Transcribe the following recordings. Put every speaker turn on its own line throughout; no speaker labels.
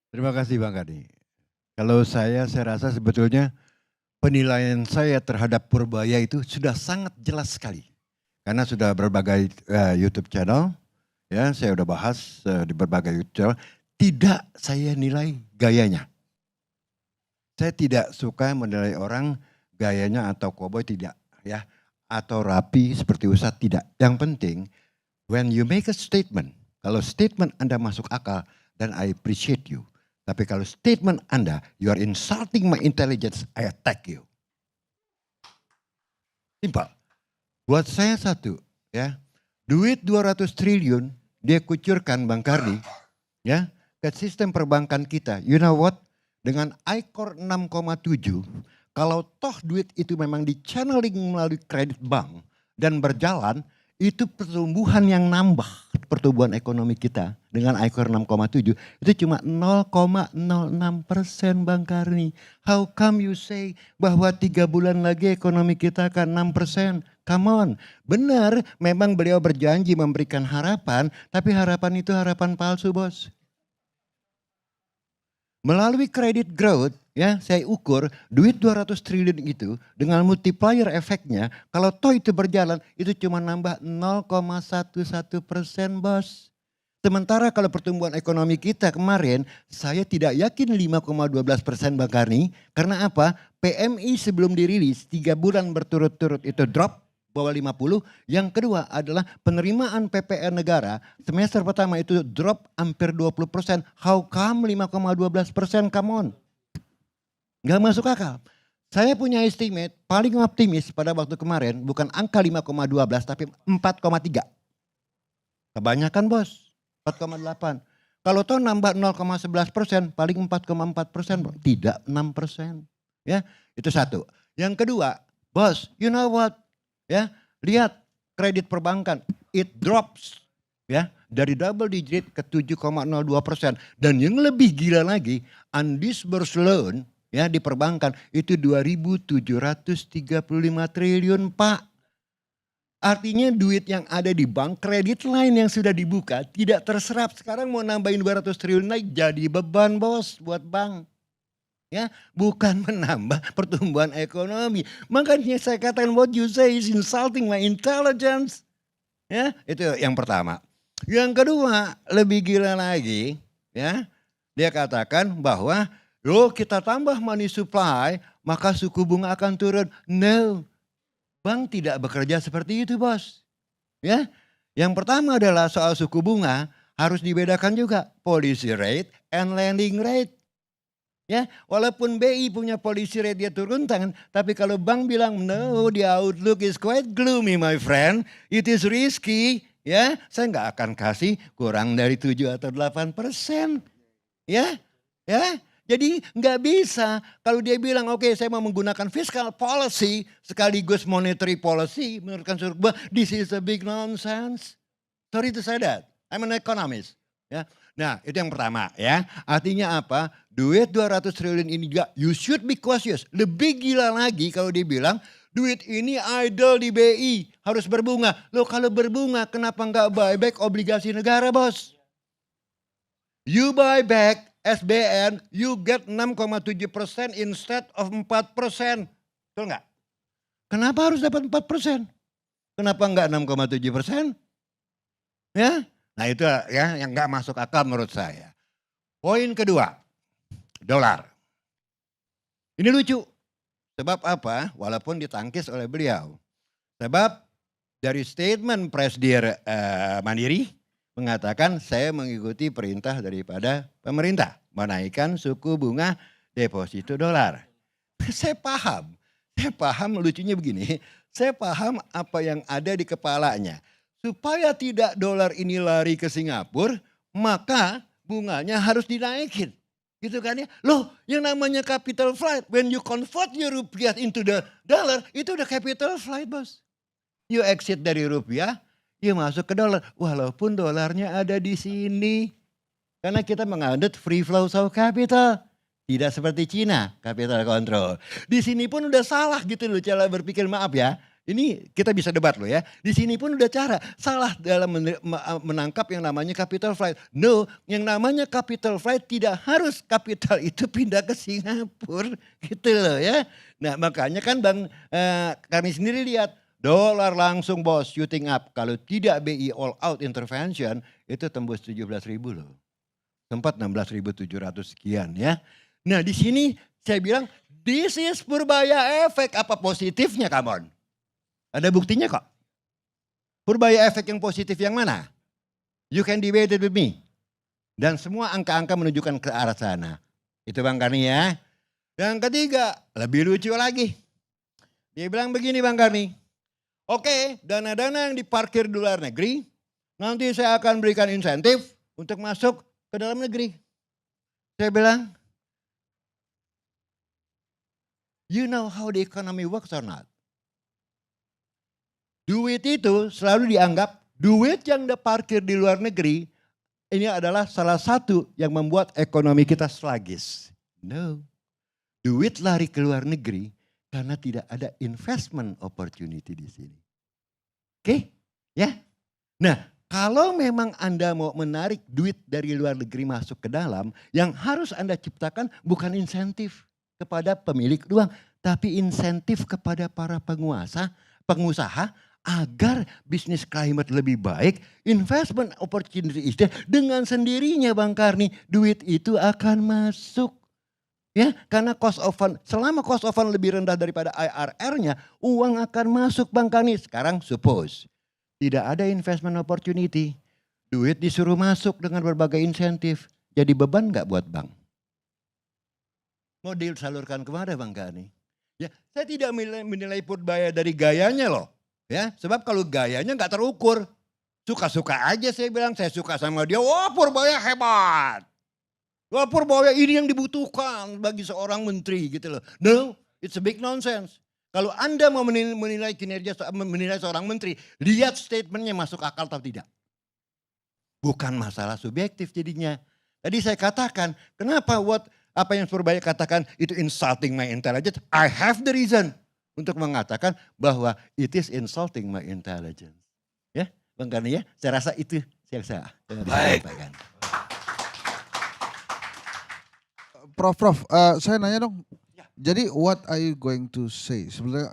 Terima kasih Bang Kadi. Kalau saya rasa sebetulnya penilaian saya terhadap Purbaya itu sudah sangat jelas sekali. Karena sudah berbagai YouTube channel, ya saya udah bahas di berbagai YouTube channel, tidak saya nilai gayanya. Saya tidak suka menilai orang gayanya atau koboi tidak ya, atau rapi seperti Ustadz tidak. Yang penting when you make a statement, kalau statement Anda masuk akal dan I appreciate you. Tapi kalau statement Anda, you are insulting my intelligence, I attack you. Simpel. Buat saya satu, ya. Duit 200 triliun dia kucurkan Bang Kardi, ya, ke sistem perbankan kita. You know what? Dengan ICOR 6,7, kalau toh duit itu memang di channeling melalui kredit bank dan berjalan, itu pertumbuhan yang nambah pertumbuhan ekonomi kita dengan ICOR 6,7 itu cuma 0,06% Bang Karni. How come you say bahwa 3 bulan lagi ekonomi kita akan 6%? Come on, benar memang beliau berjanji memberikan harapan, tapi harapan itu harapan palsu bos. Melalui credit growth, ya saya ukur duit 200 triliun itu dengan multiplier efeknya, kalau toh itu berjalan itu cuma nambah 0,11% bos. Sementara kalau pertumbuhan ekonomi kita kemarin, saya tidak yakin 5,12% Bang Karni. Karena apa? PMI sebelum dirilis 3 bulan berturut-turut itu drop bawah 50. Yang kedua adalah penerimaan PPN negara semester pertama itu drop hampir 20%. How come 5,12%? Come on. Gak masuk akal. Saya punya estimate paling optimis pada waktu kemarin bukan angka 5,12 tapi 4,3. Kebanyakan bos, 4,8. Kalau toh nambah 0,11% paling 4,4%, tidak 6%. Ya, itu satu. Yang kedua, bos, you know what? Ya, lihat kredit perbankan, it drops ya dari double digit ke 7,02%. Dan yang lebih gila lagi, undisbursed loan ya di perbankan itu 2.735 triliun Pak. Artinya duit yang ada di bank, kredit lain yang sudah dibuka tidak terserap. Sekarang mau nambahin 200 triliun lagi jadi beban bos buat bank. Ya, bukan menambah pertumbuhan ekonomi. Makanya saya katakan what you say is insulting my intelligence. Ya, itu yang pertama. Yang kedua, lebih gila lagi, ya. Dia katakan bahwa kita tambah money supply, maka suku bunga akan turun. No. Bank tidak bekerja seperti itu, Bos. Ya. Yang pertama adalah soal suku bunga harus dibedakan juga policy rate and lending rate. Ya, walaupun BI punya policy rate dia turun tangan, tapi kalau bank bilang no, the outlook is quite gloomy my friend, it is risky, ya, saya nggak akan kasih kurang dari 7 atau 8%. Ya, ya. Jadi nggak bisa kalau dia bilang oke, saya mau menggunakan fiscal policy sekaligus monetary policy menurutkan suruh this is a big nonsense. Sorry to say that, I'm an economist. Ya. Nah itu yang pertama ya. Artinya apa? Duit 200 triliun ini juga you should be cautious. Lebih gila lagi kalau dia bilang duit ini idle di BI harus berbunga. Loh kalau berbunga kenapa nggak buy back obligasi negara bos? You buy back SBN you get 6,7% instead of 4%. Betul nggak? Kenapa harus dapat 4%? Kenapa nggak 6,7%? Ya, nah itu ya yang nggak masuk akal menurut saya. Poin kedua, dolar. Ini lucu. Sebab apa? Walaupun ditangkis oleh beliau. Sebab dari statement Presidir Mandiri mengatakan saya mengikuti perintah daripada pemerintah menaikkan suku bunga deposito dolar. Saya paham lucunya begini. Saya paham apa yang ada di kepalanya. Supaya tidak dolar ini lari ke Singapura, maka bunganya harus dinaikin. Gitu kan ya. Loh yang namanya capital flight, when you convert your rupiah into the dollar, itu udah capital flight bos. You exit dari rupiah, you masuk ke dolar. Walaupun dolarnya ada di sini. Karena kita menganut free flow of capital. Tidak seperti Cina, capital control. Di sini pun udah salah gitu loh cara berpikir, maaf ya. Ini kita bisa debat loh ya. Di sini pun udah cara. Salah dalam menangkap yang namanya capital flight. No, yang namanya capital flight tidak harus kapital itu pindah ke Singapura. Gitu loh ya. Nah makanya kan kami sendiri lihat. Dolar langsung bos shooting up. Kalau tidak BI all out intervention itu tembus 17.000 loh. Sempat 16.700 sekian ya. Nah di sini saya bilang this is Purbaya efek. Apa positifnya come on? Ada buktinya kok. Purbaya efek yang positif yang mana? You can debate it with me. Dan semua angka-angka menunjukkan ke arah sana. Itu Bang Karni ya. Yang ketiga, lebih lucu lagi. Dia bilang begini Bang Karni. Oke, dana-dana yang diparkir di luar negeri, nanti saya akan berikan insentif untuk masuk ke dalam negeri. Saya bilang, you know how the economy works or not? Duit itu selalu dianggap duit yang diparkir di luar negeri, ini adalah salah satu yang membuat ekonomi kita sluggish. No, duit lari ke luar negeri karena tidak ada investment opportunity di sini. Oke, ya. Nah, kalau memang Anda mau menarik duit dari luar negeri masuk ke dalam, yang harus Anda ciptakan bukan insentif kepada pemilik uang, tapi insentif kepada para pengusaha agar bisnis climate lebih baik, investment opportunity is there. Dengan sendirinya Bang Karni, duit itu akan masuk. Ya, karena cost of fund, selama cost of fund lebih rendah daripada IRR-nya, uang akan masuk Bang Karni. Sekarang suppose, tidak ada investment opportunity, duit disuruh masuk dengan berbagai insentif, jadi beban gak buat bank? Mau disalurkan kemana Bang Karni? Ya, saya tidak menilai Purbaya dari gayanya loh. Ya, sebab kalau gayanya gak terukur, suka-suka aja saya bilang, saya suka sama dia, wah Purbaya hebat. Wah Purbaya ini yang dibutuhkan bagi seorang menteri gitu loh. No, it's a big nonsense. Kalau Anda mau menilai kinerja, menilai seorang menteri, lihat statementnya masuk akal atau tidak. Bukan masalah subjektif jadinya. Tadi saya katakan, kenapa apa yang Purbaya katakan itu insulting my intelligence? I have the reason untuk mengatakan bahwa it is insulting my intelligence. Ya, Bang Karni ya, saya rasa itu yang saya sampaikan.
Prof, saya nanya dong. Ya. Jadi what are you going to say? Sebenarnya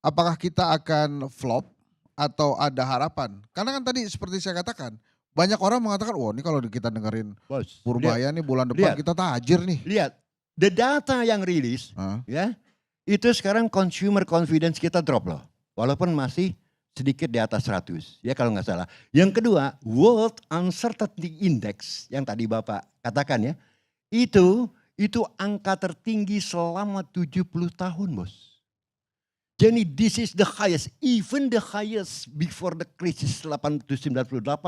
apakah kita akan flop atau ada harapan? Karena kan tadi seperti saya katakan, banyak orang mengatakan, wah ini kalau kita dengerin Purbaya nih bulan depan kita tajir nih.
Lihat, the data yang rilis, ya itu sekarang consumer confidence kita drop loh. Walaupun masih sedikit di atas 100, ya kalau nggak salah. Yang kedua, World Uncertainty Index yang tadi Bapak katakan ya, itu angka tertinggi selama 70 tahun bos. Jadi this is the highest, even the highest before the crisis 98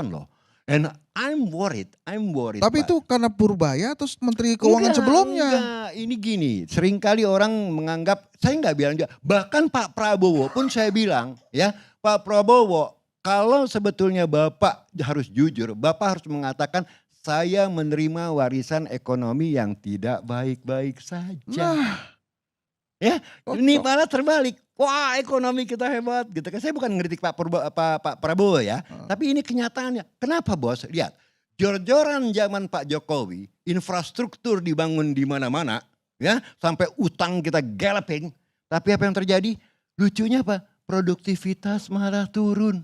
loh. And I'm worried.
Tapi
Pak.
itu karena Purbaya atau Menteri Keuangan sebelumnya?
Enggak, ini gini, seringkali orang menganggap, saya nggak bilang juga, bahkan Pak Prabowo pun saya bilang ya, Pak Prabowo kalau sebetulnya Bapak harus jujur, Bapak harus mengatakan saya menerima warisan ekonomi yang tidak baik-baik saja.
Nah,
ya, ini malah terbalik. Wah ekonomi kita hebat gitu kan. Saya bukan ngeritik Pak Prabowo ya. Tapi ini kenyataannya. Kenapa bos? Lihat. Jor-joran zaman Pak Jokowi. Infrastruktur dibangun di mana-mana. Ya, sampai utang kita galloping. Tapi apa yang terjadi? Lucunya apa? Produktivitas malah turun.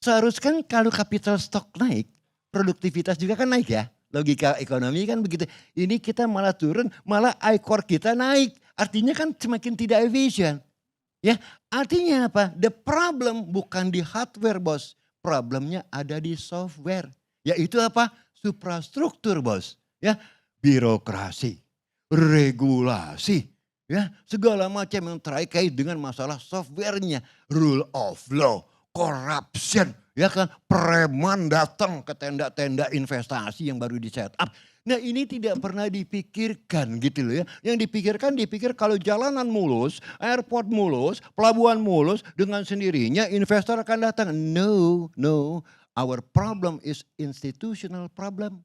Seharusnya kan kalau capital stock naik. Produktivitas juga kan naik ya. Logika ekonomi kan begitu. Ini kita malah turun. Malah I-core kita naik. Artinya kan semakin tidak efisien. Ya, artinya apa? The problem bukan di hardware bos, problemnya ada di software. Yaitu apa? Suprastruktur bos. Ya, birokrasi, regulasi, ya segala macam yang terkait dengan masalah softwarenya, rule of law, corruption, ya kan? Preman datang ke tenda-tenda investasi yang baru di set up. Nah ini tidak pernah dipikirkan gitu loh ya. Yang dipikir kalau jalanan mulus, airport mulus, pelabuhan mulus, dengan sendirinya investor akan datang. No. Our problem is institutional problem.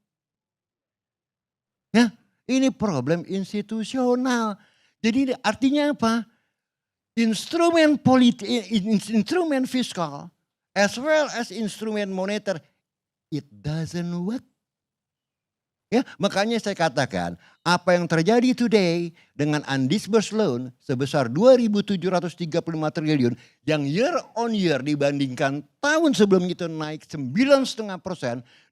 Ya, ini problem institusional. Jadi artinya apa? instrumen instrumen fiskal as well as instrumen moneter, it doesn't work. Ya, makanya saya katakan apa yang terjadi today dengan undisbursed loan sebesar 2.735 triliun yang year on year dibandingkan tahun sebelum itu naik 9,5%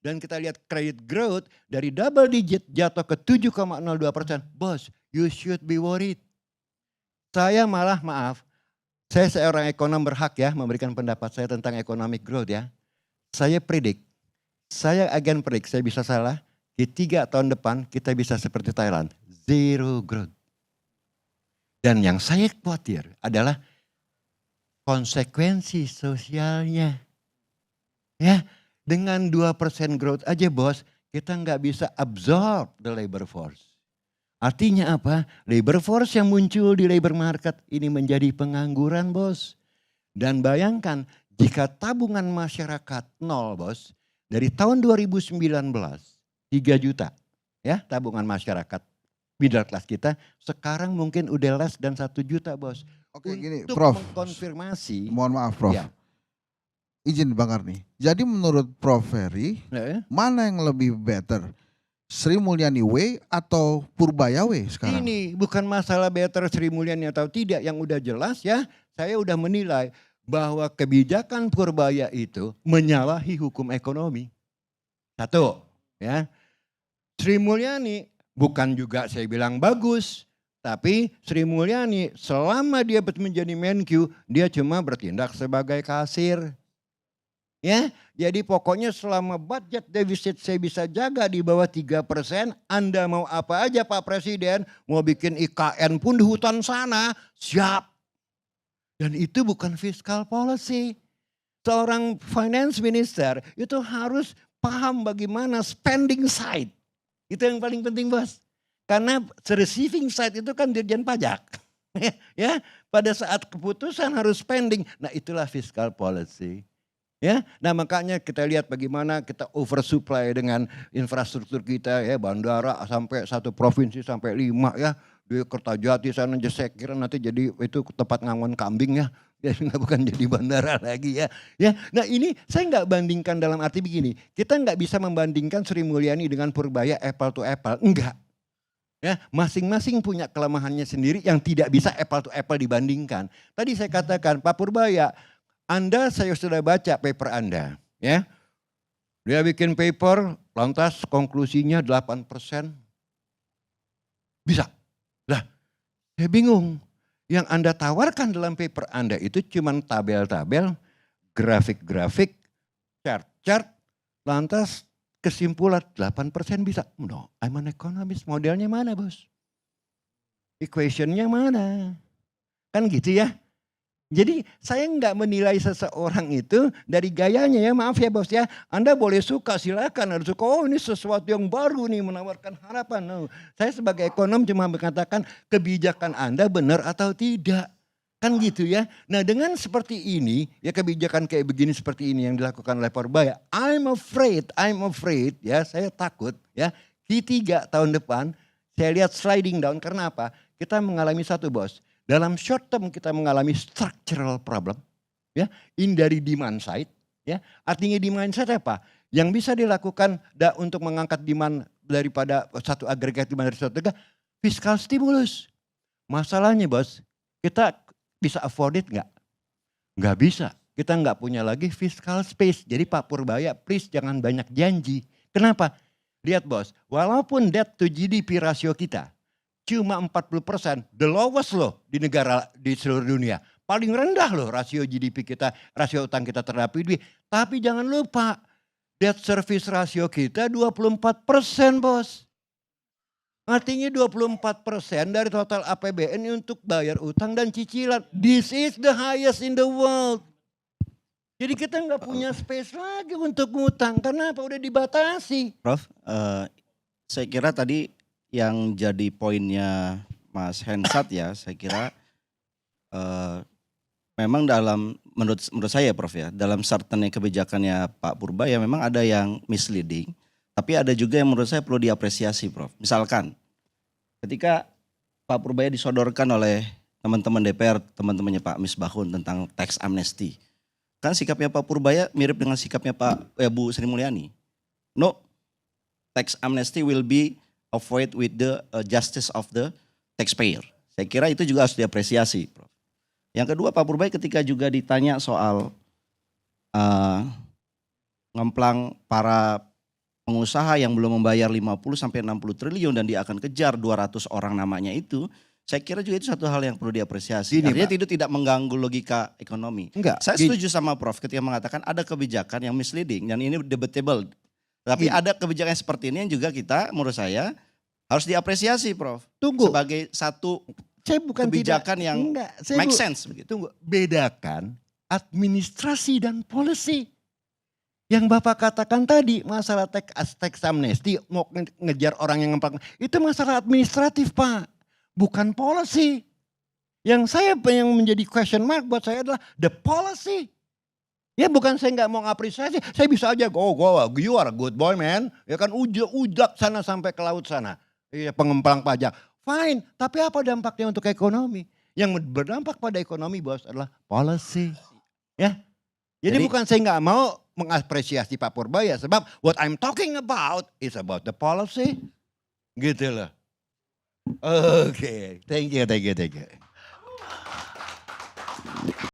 dan kita lihat credit growth dari double digit jatuh ke 7,02%. Bos, you should be worried. Saya malah maaf, saya seorang ekonom berhak ya memberikan pendapat saya tentang economic growth ya. Saya agen predik, saya bisa salah. Di 3 tahun depan kita bisa seperti Thailand, zero growth. Dan yang saya khawatir adalah konsekuensi sosialnya. Ya, dengan 2% growth aja bos, kita nggak bisa absorb the labor force. Artinya apa? Labor force yang muncul di labor market ini menjadi pengangguran bos. Dan bayangkan jika tabungan masyarakat nol bos, dari tahun 2019 3 juta ya tabungan masyarakat middle class kita sekarang mungkin udah less dan 1 juta bos.
Oke gini
Untuk
Prof,
mengkonfirmasi.
mohon maaf Prof.
Ya.
Izin Bang Arni. Jadi menurut Prof Ferry, mana yang lebih better? Sri Mulyani Way atau Purbaya Way sekarang?
Ini bukan masalah better Sri Mulyani atau tidak, yang udah jelas ya. Saya udah menilai bahwa kebijakan Purbaya itu menyalahi hukum ekonomi. Satu, ya. Sri Mulyani bukan juga saya bilang bagus, tapi Sri Mulyani selama dia menjadi Menq, dia cuma bertindak sebagai kasir. Ya, jadi pokoknya selama budget defisit saya bisa jaga di bawah 3%, Anda mau apa aja Pak Presiden, mau bikin IKN pun di hutan sana, siap. Dan itu bukan fiscal policy. Seorang finance minister itu harus paham bagaimana spending side. Itu yang paling penting bos. Karena receiving side itu kan dirjen pajak. Ya, pada saat keputusan harus spending. Nah itulah fiscal policy. Ya, nah makanya kita lihat bagaimana kita oversupply dengan infrastruktur kita ya, bandara sampai 1 provinsi sampai 5 ya. Di Kertajati sana saya kira nanti jadi itu tempat ngangon kambing ya. Jadi bukan jadi bandara lagi ya. Ya, nah ini saya nggak bandingkan dalam arti begini. Kita nggak bisa membandingkan Sri Mulyani dengan Purbaya apple to apple, enggak. Ya, masing-masing punya kelemahannya sendiri yang tidak bisa apple to apple dibandingkan. Tadi saya katakan Pak Purbaya, saya sudah baca paper Anda, ya. Dia bikin paper, lantas konklusinya 8%. Bisa. Lah, saya bingung. Yang Anda tawarkan dalam paper Anda itu cuma tabel-tabel, grafik-grafik, chart-chart, lantas kesimpulan 8% bisa. No, I'm an economist, modelnya mana bos? Equationnya mana? Kan gitu ya. Jadi saya nggak menilai seseorang itu dari gayanya ya, maaf ya bos ya. Anda boleh suka, silakan. Ada suka, oh ini sesuatu yang baru nih menawarkan harapan. No. Saya sebagai ekonom cuma mengatakan kebijakan Anda benar atau tidak. Kan gitu ya. Nah dengan seperti ini, ya kebijakan kayak begini seperti ini yang dilakukan oleh Purbaya. I'm afraid ya, saya takut ya. Q3 tahun depan saya lihat sliding down karena apa? Kita mengalami satu bos. Dalam short term kita mengalami structural problem, ya, ini dari demand side, ya. Artinya demand side apa? Yang bisa dilakukan untuk mengangkat demand daripada satu agregat demand dari suatu negara, fiscal stimulus. Masalahnya bos, kita bisa afford it nggak? Nggak bisa. Kita nggak punya lagi fiscal space. Jadi Pak Purbaya, please jangan banyak janji. Kenapa? Lihat bos, walaupun debt to GDP rasio kita cuma 40%, the lowest loh di negara di seluruh dunia. Paling rendah loh rasio GDP kita, rasio utang kita terhadap PDB. Tapi jangan lupa, debt service rasio kita 24% bos. Artinya 24% dari total APBN untuk bayar utang dan cicilan. This is the highest in the world. Jadi kita nggak punya space lagi untuk ngutang. Kenapa? Udah dibatasi.
Prof, saya kira tadi yang jadi poinnya Mas Hensat ya, saya kira memang menurut saya Prof ya, dalam certain kebijakannya Pak Purbaya memang ada yang misleading, tapi ada juga yang menurut saya perlu diapresiasi Prof. Misalkan ketika Pak Purbaya disodorkan oleh teman-teman DPR, teman-temannya Pak Misbahun tentang tax amnesty. Kan sikapnya Pak Purbaya mirip dengan sikapnya Bu Sri Mulyani. No, tax amnesty will be avoid with the justice of the taxpayer. Saya kira itu juga harus diapresiasi, Prof. Yang kedua, Pak Purbaya ketika juga ditanya soal ngemplang para pengusaha yang belum membayar 50 sampai 60 triliun dan dia akan kejar 200 orang namanya itu, saya kira juga itu satu hal yang perlu diapresiasi.
Gini,
Artinya
Pak.
itu tidak mengganggu logika ekonomi.
Enggak.
Saya
Gini.
setuju sama Prof ketika mengatakan ada kebijakan yang misleading dan ini debatable. Tapi
Gini.
ada kebijakan seperti ini yang juga kita menurut saya harus diapresiasi, Prof.
Tunggu.
Sebagai satu
Saya bukan
kebijakan yang
enggak, saya
make sense begitu.
Tunggu, bedakan administrasi dan policy. Yang Bapak katakan tadi, masalah tax amnesty, mau ngejar orang yang ngemplang, itu masalah administratif, Pak. Bukan policy. Yang yang menjadi question mark buat saya adalah the policy. Ya bukan saya nggak mau ngapresiasi, saya bisa aja go, you are a good boy man. Ya kan ujak sana sampai ke laut sana. Iya, pengemplang pajak. Fine, tapi apa dampaknya untuk ekonomi? Yang berdampak pada ekonomi, Bos, adalah policy. Ya. Jadi bukan saya nggak mau mengapresiasi Pak Purbaya, sebab what I'm talking about is about the policy. Gitu loh. Oke, thank you.